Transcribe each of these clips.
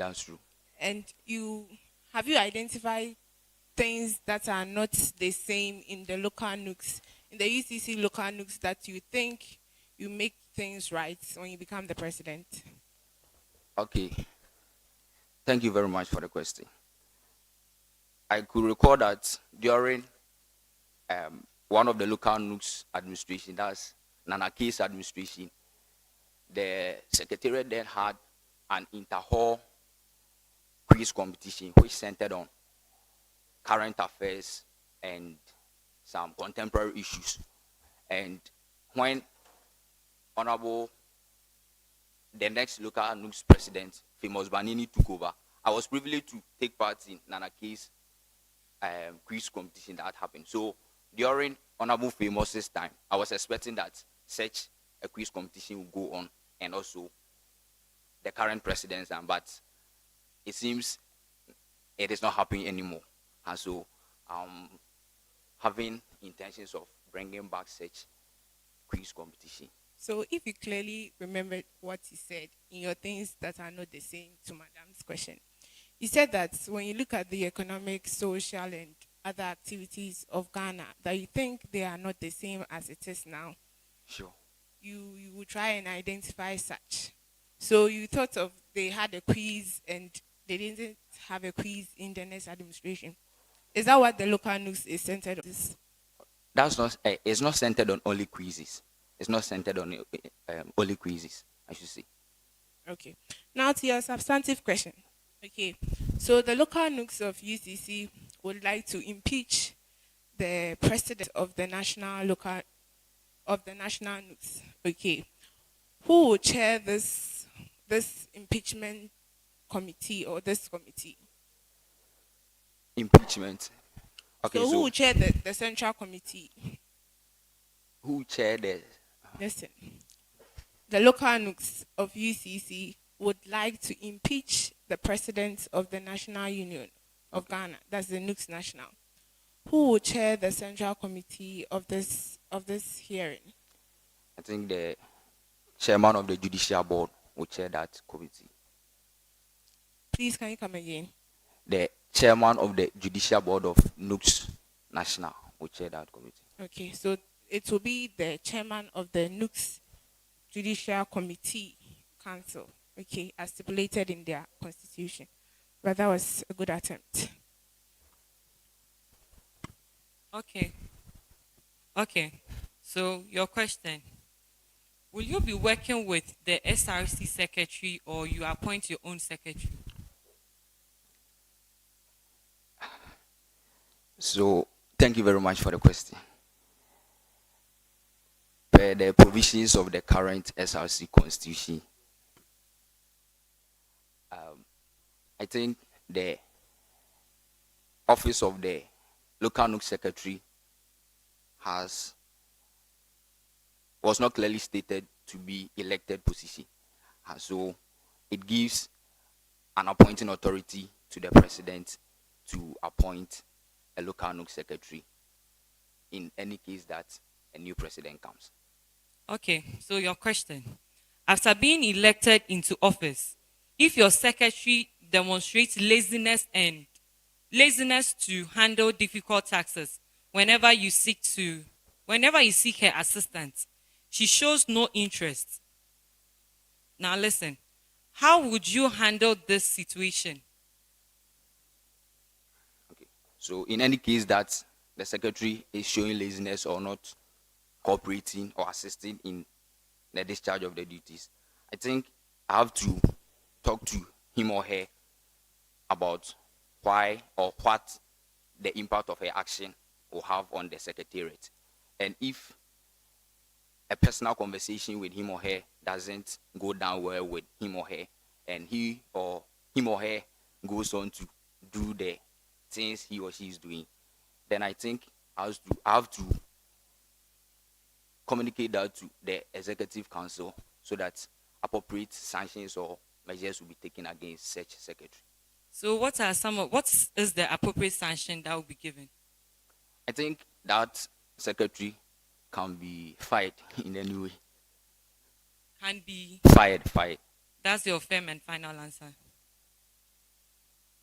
That's true. And you identified things that are not the same in the local Nugs, in the UCC local Nugs, that you think you make things right when you become the president? Okay. Thank you very much for the question. I could recall that during one of the local Nooks administration, that's Nana Case administration, the secretariat then had an inter-hall quiz competition which centered on current affairs and some contemporary issues. And when Honorable, the next local Nooks president, Famous Banini, took over, I was privileged to take part in Nana Case quiz competition that happened. So during Honorable Famous's time, I was expecting that such a quiz competition would go on, and also the current president's time, but it seems it is not happening anymore. And so having intentions of bringing back such quiz competition. So if you clearly remember what he said in your things that are not the same to Madam's question, he said that when you look at the economic, social, and other activities of Ghana, that you think they are not the same as it is now. Sure. You will try and identify such. So you thought of they had a quiz and they didn't have a quiz in the next administration. Is that what the local news is centered on? That's not. It's not centered on only quizzes. It's not centered on only quizzes, I should say. Okay. Now to your substantive question. Okay. So the local nooks of UCC would like to impeach the president of the national nooks. Okay. Who will chair this impeachment committee or this committee? Impeachment. Okay. So who So will chair the central committee? who chaired the? Listen. The local nooks of UCC would like to impeach the president of the National Union of Ghana. That's the Nooks National. Who will chair the central committee of this hearing? I think the chairman of the judicial board will chair that committee. Please, can you come again? The chairman of the judicial board of Nooks National will chair that committee. Okay, so it will be the chairman of the Nooks Judicial Committee Council. Okay, as stipulated in their constitution. But that was a good attempt. Okay. So your question. Will you be working with the SRC secretary or you appoint your own secretary? So thank you very much for the question. Per the provisions of the current SRC constitution, I think the office of the local Nook secretary was not clearly stated to be elected position. So it gives an appointing authority to the president to appoint a local Nook secretary in any case that a new president comes. Okay, so your question. After being elected into office, if your secretary demonstrates laziness to handle difficult taxes whenever you seek her assistance, she shows no interest. Now listen, how would you handle this situation? Okay. So in any case that the secretary is showing laziness or not cooperating or assisting in the discharge of the duties, I think I have to talk to him or her about why or what the impact of her action will have on the secretariat. And if a personal conversation with him or her doesn't go down well with him or her, and him or her goes on to do the things he or she is doing, then I think I have to communicate that to the executive council so that appropriate sanctions or measures will be taken against such secretary. So what is the appropriate sanction that will be given? I think that secretary can be fired in any way. Can be Fired. That's your firm and final answer.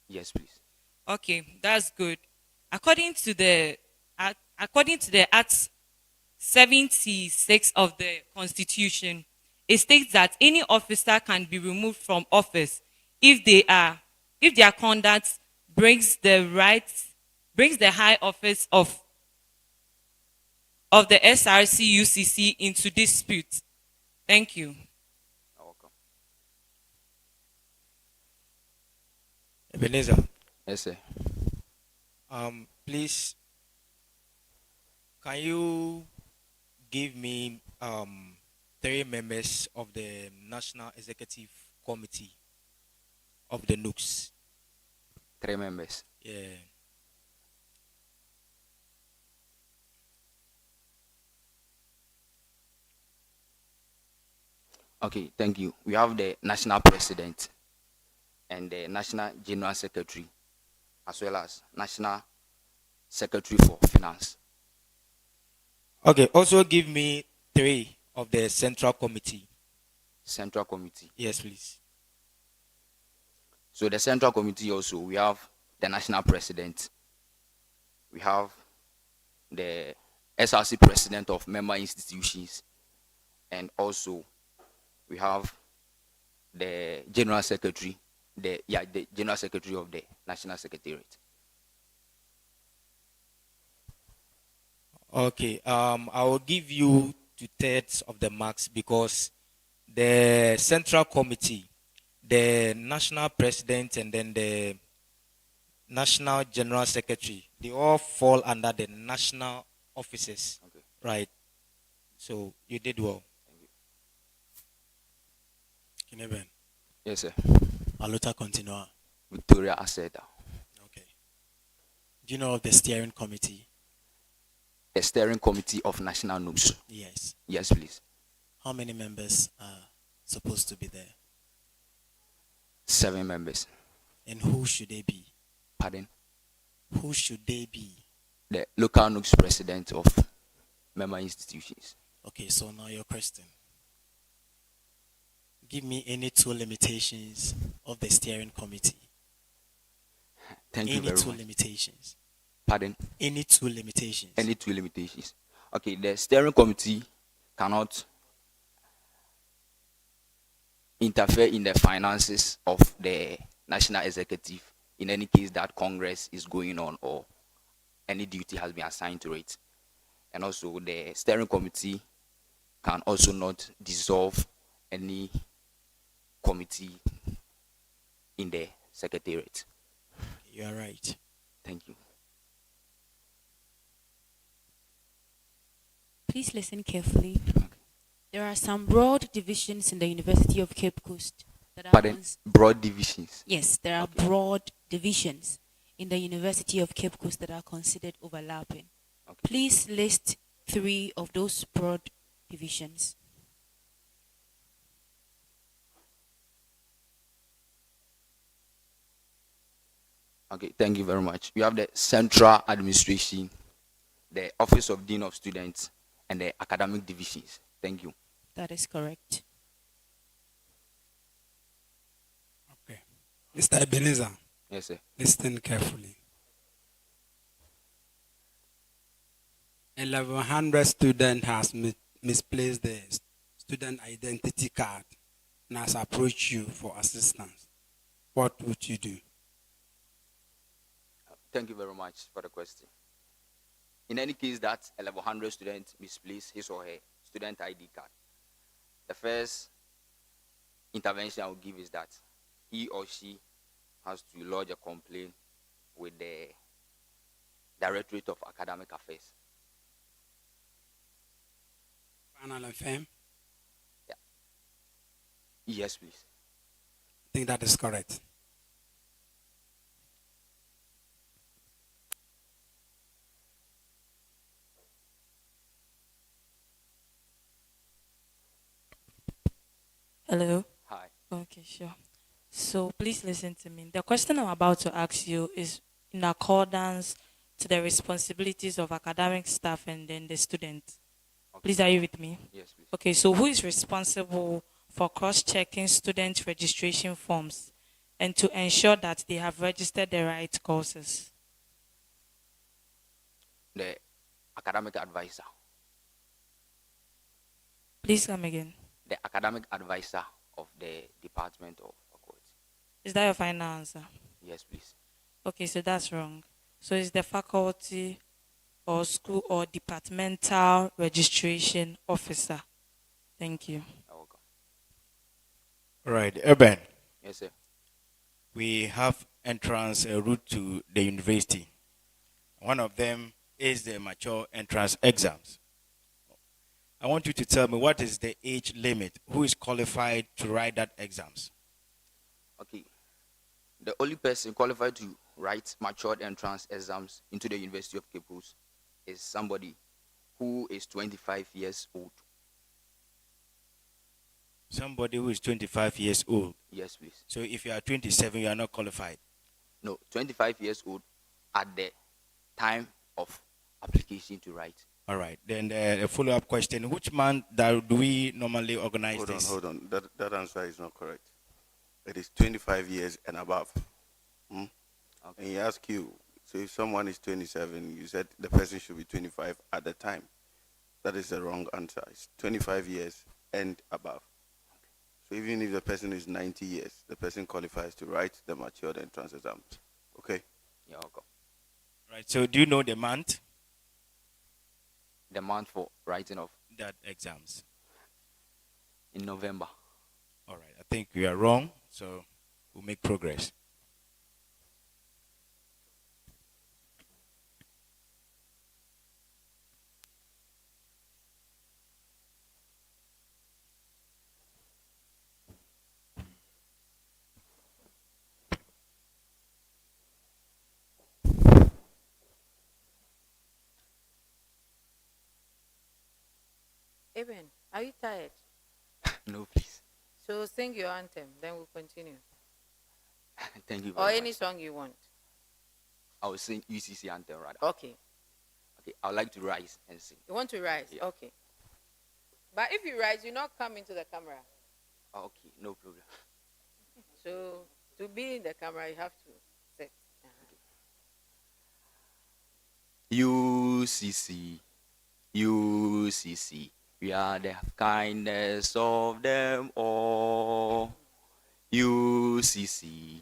Yes, please. Okay, that's good. According to the Act 76 of the Constitution, it states that any officer can be removed from office if if their conduct brings brings the high office of the SRC UCC into dispute. Thank you. You're welcome. Ebenezer, Yes, sir. please, can you give me 3 members of the National Executive Committee of the Nugs? 3 members. Yeah. Okay, thank you. We have the national president and the national general secretary, as well as national secretary for finance. Okay. Also, give me 3 of the Central Committee. Central committee. Yes, please. So the central committee also, we have the national president. We have the SRC president of member institutions. And also we have the general secretary, the general secretary of the national secretariat. Okay. I will give you 2/3 of the marks because the Central Committee, the National President, and then the National General Secretary, they all fall under the national offices. Okay. Right. So you did well. Kineben, Yes, sir. Aluta continua. Victoria Aseda. Okay. Do you know of the steering committee? The steering committee of national Nugs. Yes. Yes, please. How many members are supposed to be there? 7 members. And who should they be? Pardon? Who should they be? The local Nugs president of member institutions. Okay, so now your question. Give me any 2 limitations of the steering committee. Thank you Any very 2 much. limitations. Pardon? Any 2 limitations. Any 2 limitations. Okay, the steering committee cannot interfere in the finances of the national executive in any case that Congress is going on or any duty has been assigned to it. And also the steering committee can also not dissolve any committee in the secretariat. You are right. Thank you. Please listen carefully. There are some broad divisions in the University of Cape Coast that are Pardon? Broad divisions. yes, there are Okay. broad divisions in the University of Cape Coast that are considered overlapping. Okay. Please list 3 of those broad divisions. Okay, thank you very much. We have the central administration, the office of dean of students, and the academic divisions. Thank you. That is correct. Okay. Mr. Ebenezer, Yes, sir. listen carefully. 1100 student has misplaced the student identity card and has approached you for assistance. What would you do? Thank you very much for the question. In any case that 1100 students misplace his or her student ID card, the first intervention I will give is that he or she has to lodge a complaint with the Directorate of Academic Affairs. Final and firm? Yes, please. I think that is correct. Hello. Hi. Okay, sure. So please listen to me. The question I'm about to ask you is in accordance to the responsibilities of academic staff and then the student. Okay. Please, are you with me? Yes, please. Okay, so who is responsible for cross-checking student registration forms and to ensure that they have registered the right courses? The academic advisor. Please come again. The academic advisor of the Department of Faculty. Is that your final answer? Yes, please. Okay, so that's wrong. So it's the faculty or school or departmental registration officer. Thank you. You're welcome. Right, Eben, Yes, sir. we have entrance route to the university. One of them is the mature entrance exams. I want you to tell me what is the age limit? Who is qualified to write that exams? Okay. The only person qualified to write matured entrance exams into the University of Cape Coast is somebody who is 25 years old. Somebody who is 25 years old. Yes, please. So if you are 27, you are not qualified. No, 25 years old at the time of application to write. All right. Then the follow-up question: which month do we normally organize this? Hold on. That answer is not correct. It is 25 years and above. Okay. And he asked you, so if someone is 27, you said the person should be 25 at the time. That is the wrong answer. It's 25 years and above. So even if the person is 90 years, the person qualifies to write the matured entrance exams. Okay? You're welcome. Right. So do you know the month? The month for writing of That exams. in November. All right. I think we are wrong, so we'll make progress. Eben, are you tired? No, please. So sing your anthem, then we'll continue. Thank you Or very any much. song you want. I will sing UCC anthem rather. Okay. Okay, I would like to rise and sing. You want to rise? Yeah. Okay. But if you rise, you not come into the camera. Okay, no problem. So to be in the camera, you have to sit. UCC, UCC, we are the kindness of them all. UCC,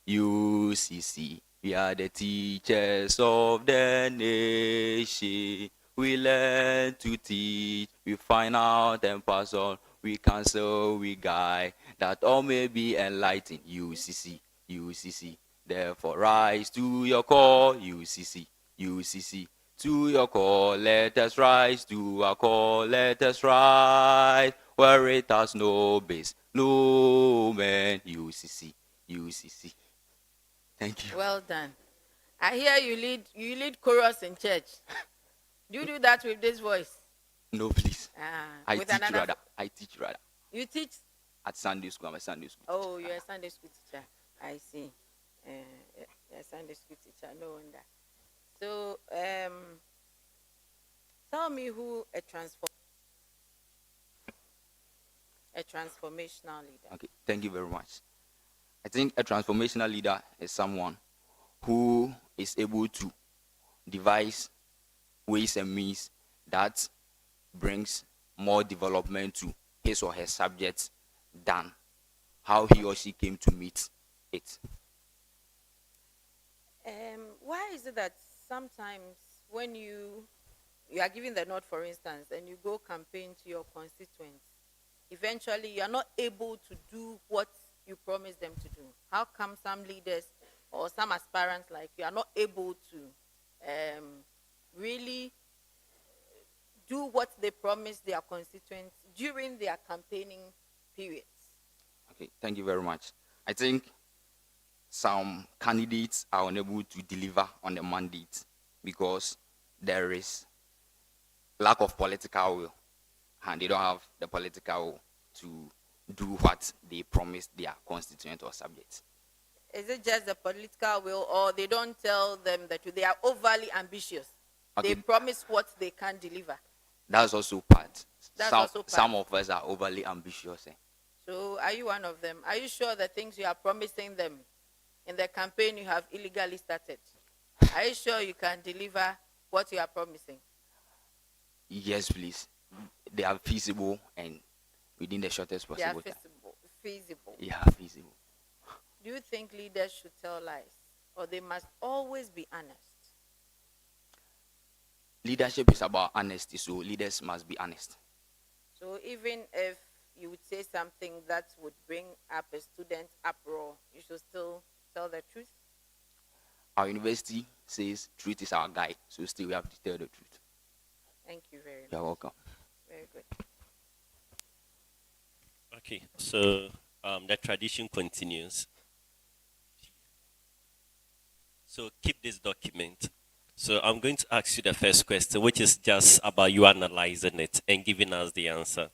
UCC, we are the teachers of the nation. We learn to teach, we find out and pass on. We counsel, we guide, that all may be enlightened. UCC, UCC, therefore rise to your call. UCC, UCC, to your call, let us rise. To our call, let us rise. Where it has no base, no man. UCC, UCC. Thank you. Well done. I hear you lead chorus in church. Do you do that with this voice? No, please. I With teach another- rather. I teach rather. You teach? At Sunday school, I'm a Sunday school. Oh, you're a Sunday school teacher. I see. You're a Sunday school teacher. No wonder. So, tell me who a transformational leader. Okay, thank you very much. I think a transformational leader is someone who is able to devise ways and means that brings more development to his or her subjects than how he or she came to meet it. Why is it that sometimes when you are given the nod, for instance, and you go campaign to your constituents, eventually you are not able to do what you promised them to do? How come some leaders or some aspirants like you are not able to really do what they promised their constituents during their campaigning periods? Okay, thank you very much. I think some candidates are unable to deliver on the mandate because there is lack of political will, and they don't have the political will to do what they promised their constituent or subjects. Is it just the political will, or they don't tell them that they are overly ambitious? Okay. They promise what they can't deliver. That's also part. That's some, also part. Some of us are overly ambitious. So are you one of them? Are you sure the things you are promising them in the campaign you have illegally started? Are you sure you can deliver what you are promising? Yes, please. They are feasible and within the shortest They are possible time. feasible. Yeah, feasible. Do you think leaders should tell lies, or they must always be honest? Leadership is about honesty, so leaders must be honest. So even if you would say something that would bring up a student uproar, you should still tell the truth? Our university says truth is our guide, so still we have to tell the truth. Thank you very much. You're welcome. Very good. Okay, so the tradition continues. So keep this document. So I'm going to ask you the first question, which is just about you analyzing it and giving us the answer.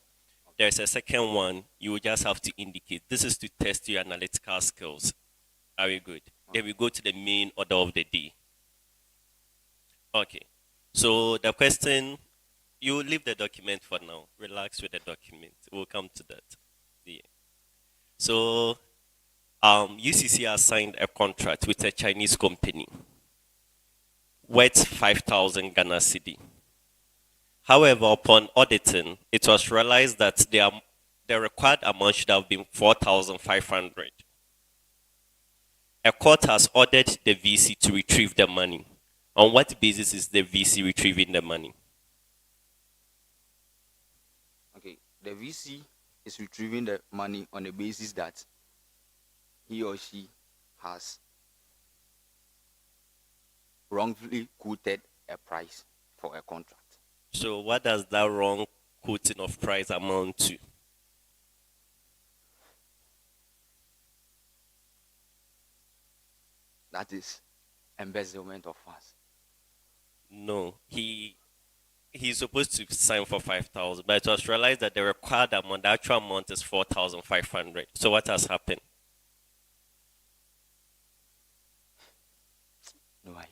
There's a second one, you will just have to indicate. This is to test your analytical skills. Are we good? Then we go to the main order of the day. Okay, so the question, you leave the document for now. Relax with the document. We'll come to that. Yeah. So UCC has signed a contract with a Chinese company worth 5,000 Ghana cedi. However, upon auditing, it was realized that the required amount should have been 4,500. A court has ordered the VC to retrieve the money. On what basis is the VC retrieving the money? Okay, the VC is retrieving the money on the basis that he or she has wrongfully quoted a price for a contract. So what does that wrong quoting of price amount to? That is embezzlement of funds. No, he's supposed to sign for 5,000, but it was realized that the required amount, the actual amount is 4,500. So what has happened? No idea.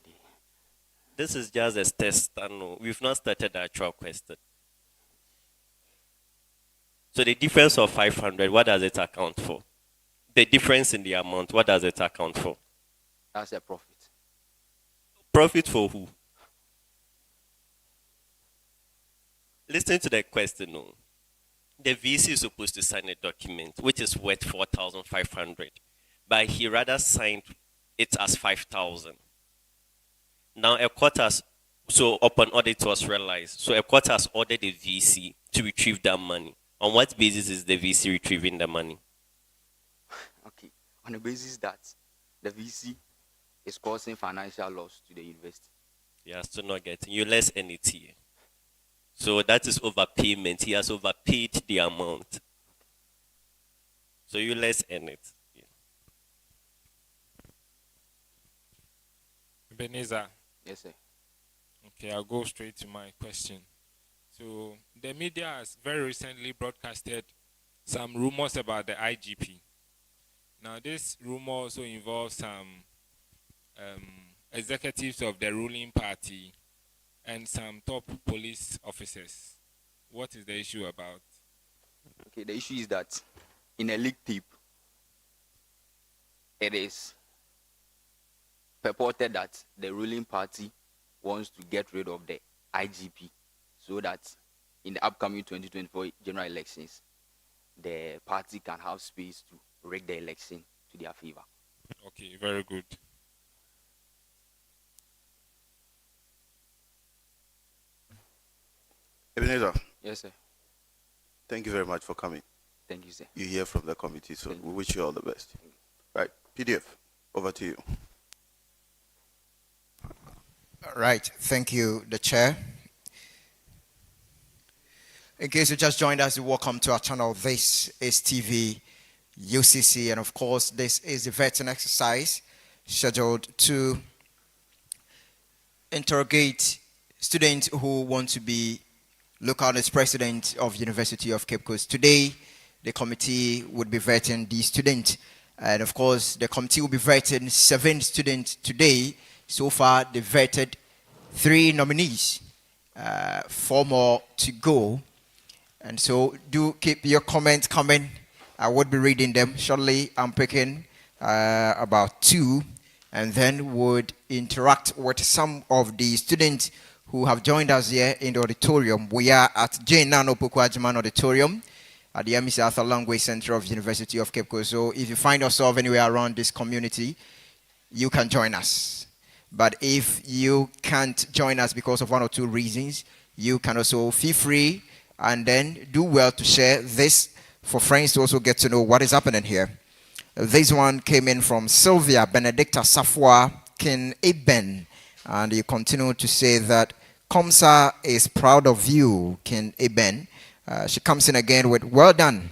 This is just a test. We've not started the actual question. So the difference of 500, what does it account for? The difference in the amount, what does it account for? That's a profit. Profit for who? Listen to the question. No. The VC is supposed to sign a document which is worth 4,500, but he rather signed it as 5,000. Now a court has, so upon audit was realized, so a court has ordered the VC to retrieve that money. On what basis is the VC retrieving the money? Okay, on the basis that the VC is causing financial loss to the university. Yeah, still not getting. You less NET. So that is overpayment. He has overpaid the amount. So you less NET. Yeah. Ebenezer. Yes, sir. Okay, I'll go straight to my question. So the media has very recently broadcasted some rumors about the IGP. Now this rumor also involves some executives of the ruling party and some top police officers. What is the issue about? Okay, the issue is that in a leaked tape, it is purported that the ruling party wants to get rid of the IGP so that in the upcoming 2024 general elections, the party can have space to rig the election to their favor. Okay, very good. Ebenezer. Yes, sir. Thank you very much for coming. Thank you, sir. You hear from the committee, so we wish you all the best. Right, PDF, over to you. Right, thank you, the chair. In case you just joined us, welcome to our channel. This is TV UCC, and of course, this is the vetting exercise scheduled to interrogate students who want to be looked at as president of University of Cape Coast. Today, the committee would be vetting the student, and of course, the committee will be vetting 7 students today. So far, they vetted 3 nominees, 4 more to go. And so do keep your comments coming I would be reading them shortly. I'm picking about 2, and then would interact with some of the students who have joined us here in the auditorium. We are at Jane Nano Pukwajiman Auditorium at the Emisi Arthur Langway Center of University of Cape Coast. So if you find yourself anywhere around this community, you can join us. But if you can't join us because of 1 or 2 reasons, you can also feel free and then do well to share this for friends to also get to know what is happening here. This one came in from Sylvia Benedicta Safwa Kin Eben, and you continue to say that Komsa is proud of you, Kin Eben. She comes in again with, well done,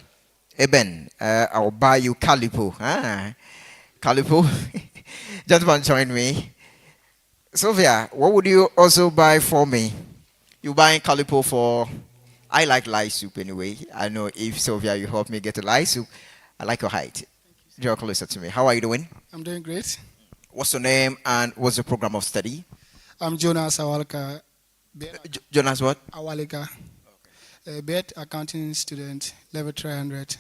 Eben. I'll buy you Calipo. Calipo. Gentlemen, join me. Sylvia, what would you also buy for me? You buying Calipo for... I like light soup anyway. I know if Sylvia, you help me get a light soup. I like your height. Draw closer to me. How are you doing? I'm doing great. What's your name and what's the program of study? I'm Jonas Awalika. Jonas what? Awalika. A BET accounting student, level 300.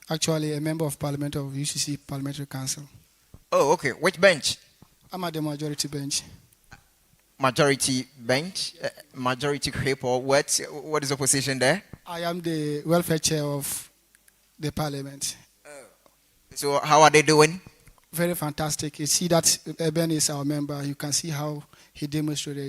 Actually, a member of Parliament of UCC Parliamentary Council. Oh, okay. Which bench? I'm at the majority bench. Majority bench? Majority grip or what is the position there? I am the welfare chair of the Parliament. So how are they doing? Very fantastic. You see that Eben is our member. You can see how he demonstrated